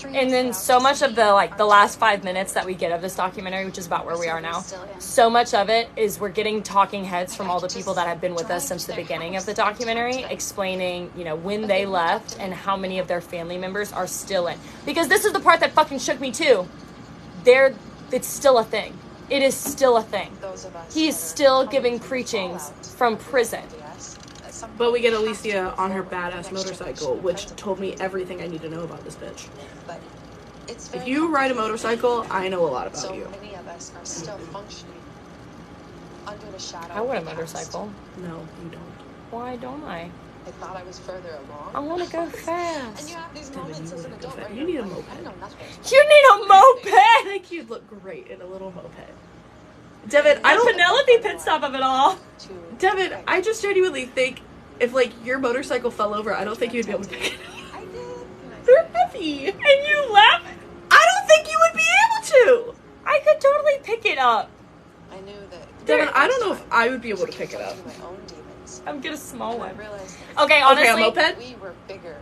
And then so much of the like the last 5 minutes that we get of this documentary, which is about where we are now, so much of it is we're getting talking heads from all the people that have been with us since the beginning of the documentary, explaining, you know, when they left and how many of their family members are still in. Because this is the part that fucking shook me too. It's still a thing. It is still a thing. He's still giving preachings from prison. But we get Alicia on her badass motorcycle, which told me everything I need to know about this bitch. If you ride a motorcycle, I know a lot about so you. many of us are still functioning under the shadow. I want a of the past. motorcycle. No, you don't. Why don't I? I thought I was further along. I want to go fast. And you have these moments as an adult where You need a moped. I know nothing. You need a moped! I think you'd look great in a little moped. Devin, I don't... Penelope pit stop of it all. Devin, I just genuinely think if, like, your motorcycle fell over, I don't think you'd be able to pick it up. I did. They're heavy. And you left? I don't think you would be able to. I could totally pick it up. I knew that. Devin, I don't know if I would be able to pick it up. My own demons. I'm get a small I one. realized Okay, honestly, a moped? we were bigger.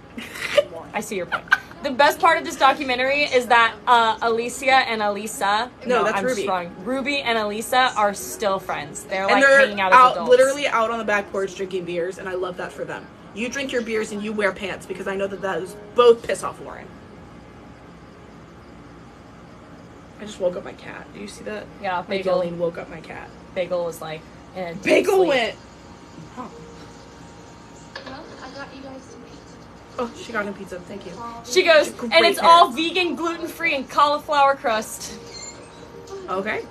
I see your point. The best part of this documentary is that Alicia and Elisa, No, that's I'm Ruby. Strong. Ruby and Elisa are still friends. They're And like they're hanging out as adults. literally out on the back porch drinking beers, and I love that for them. You drink your beers and you wear pants because I know that is both piss off Warren. I just woke up my cat. Do you see that? Yeah, Bagel Bagel. woke up my cat. Bagel was like, in a deep Bagel sleep. went. Well, I got you guys some pizza. Oh, she got him pizza. Thank you. She goes, and Great it's all vegan, gluten-free, and cauliflower crust. Okay.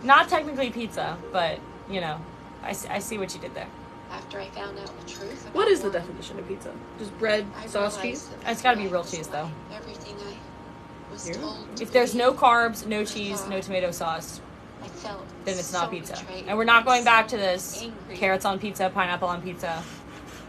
Not technically pizza, but, you know, I see what you did there. After I found out the truth about What is the Warren, definition of pizza? Just bread, I sauce, realized cheese? that It's gotta be before I real was cheese, though. Everything I was Yeah. told to If there's no believe, carbs, no cheese, no tomato sauce, I felt then it's so not pizza. betrayed. And we're not going back to So this angry carrots on pizza, pineapple on pizza.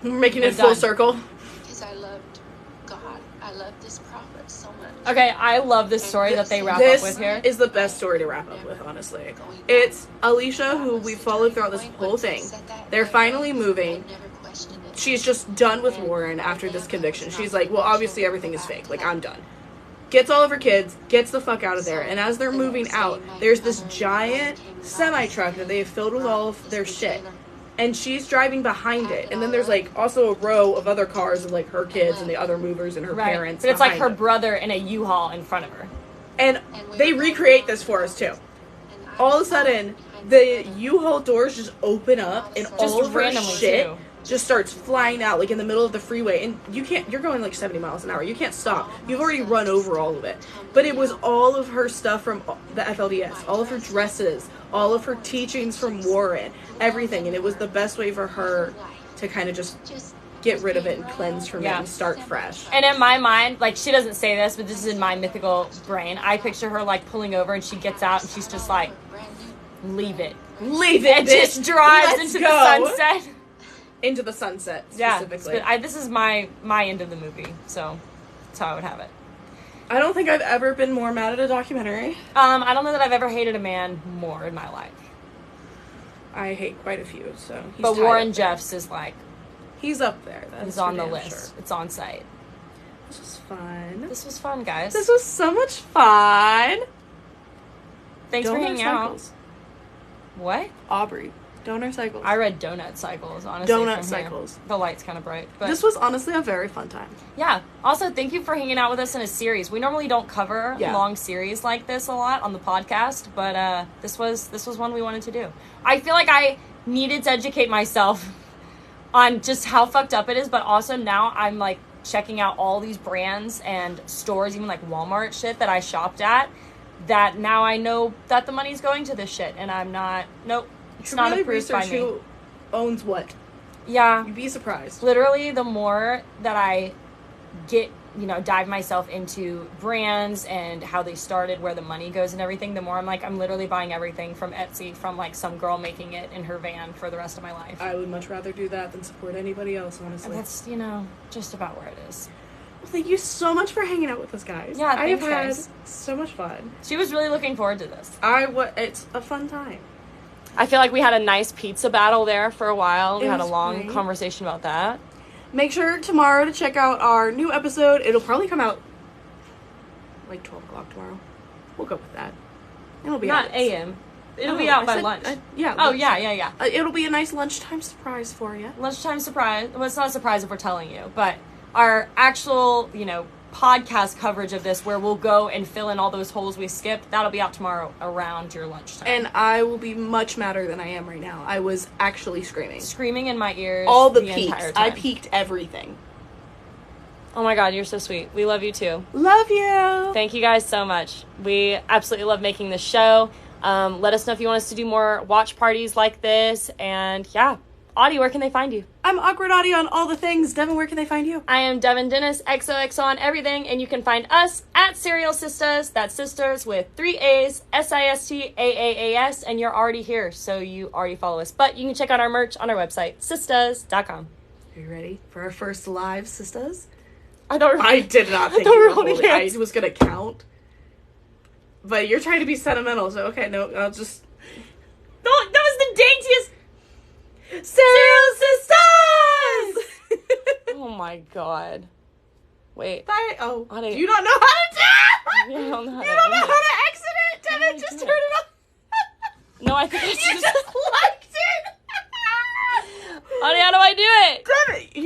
We're making We're it full done. circle. because I loved God. I loved this prophet so much. Okay, I love this story that they wrap This up with here. is the best story to wrap up with, honestly. It's Alicia, who we followed throughout this whole thing. They're finally moving. She's just done with Warren after this conviction. She's like, well, obviously everything is fake. Like, I'm done. Gets all of her kids, gets the fuck out of there. And as they're moving out, there's this giant semi-truck that they have filled with all of their shit. And she's driving behind it. And then there's, like, also a row of other cars of, like, her kids and the other movers and her Right. parents. But it's like behind her them. brother in a U-Haul in front of her. And they recreate this for us, too. All of a sudden, the U-Haul doors just open up and Just all of her randomly, shit too. just starts flying out, like, in the middle of the freeway. And you're going, like, 70 miles an hour. You can't stop. You've already run over all of it. But it was all of her stuff from the FLDS, all of her dresses, all of her teachings from Warren, everything. And it was the best way for her to kind of just get rid of it and cleanse from it and start fresh. And in my mind, like, she doesn't say this, but this is in my mythical brain. I picture her, like, pulling over and she gets out and she's just like, leave it. Leave it, And bitch. just drives Let's into go. the sunset. Into the sunset, Yeah, specifically. but this is my end of the movie, so that's how I would have it. I don't think I've ever been more mad at a documentary. I don't know that I've ever hated a man more in my life. I hate quite a few, so he's But tied Warren up there. Jeffs is like, He's up there. That's he's on for the damn list. sure. It's on site. This was fun. This was fun, guys. This was so much fun. Thanks for Donut hanging cycles. out. What? Aubrey. Donut cycles. I read donut cycles, honestly. Donut from cycles. Here. The light's kind of bright. But This was honestly a very fun time. yeah. Also, thank you for hanging out with us in a series. We normally don't cover long series like this a lot on the podcast, but this was one we wanted to do. I feel like I needed to educate myself on just how fucked up it is, but also now I'm like checking out all these brands and stores, even like Walmart shit that I shopped at, that now I know that the money's going to this shit, and I'm not. Nope. It's To not really approved by research me. who owns what. Yeah. You'd be surprised. Literally, the more that I get, dive myself into brands and how they started, where the money goes and everything, the more I'm like, I'm literally buying everything from Etsy from like some girl making it in her van for the rest of my life. I would much rather do that than support anybody else, honestly. And that's, just about where it is. Well, thank you so much for hanging out with us, guys. Yeah, I have thanks, had guys. so much fun. She was really looking forward to this. It's a fun time. I feel like we had a nice pizza battle there for a while. We It had a was long great. conversation about that. Make sure tomorrow to check out our new episode. It'll probably come out like 12 o'clock tomorrow. We'll go with that. It'll be Not out. a.m. It'll Oh, be out I by said- lunch. yeah. Oh, lunch. yeah. It'll be a nice lunchtime surprise for you. Lunchtime surprise. Well, it's not a surprise if we're telling you, but our actual, podcast coverage of this, where we'll go and fill in all those holes we skipped, that'll be out tomorrow around your lunchtime. And I will be much madder than I am right now. I was actually screaming. Screaming in my ears. All the entire peaks. time. I peaked everything. Oh my God, you're so sweet. We love you too. Love you. Thank you guys so much. We absolutely love making this show. Let us know if you want us to do more watch parties like this. And yeah, Audie, where can they find you? I'm Awkward Audie on all the things. Devin, where can they find you? I am Devin Dennis, XOXO on everything, and you can find us at Serial Sistas. That's sisters with 3 A's, SISTAAAS, and you're already here, so you already follow us. But you can check out our merch on our website, sistas.com. Are you ready for our first live, sisters? I did not think you were holding. I was gonna count, but you're trying to be sentimental. So okay, no, I'll just. No, that was the daintiest. Serial Sisters. Oh my God. Wait. Bye. Oh, Audie. do you not know how to do it? Yeah, I don't know how You to don't know end how it. to exit it. Devin, just turn it off. No, I think I You just liked it. Audie, how do I do it? Devin.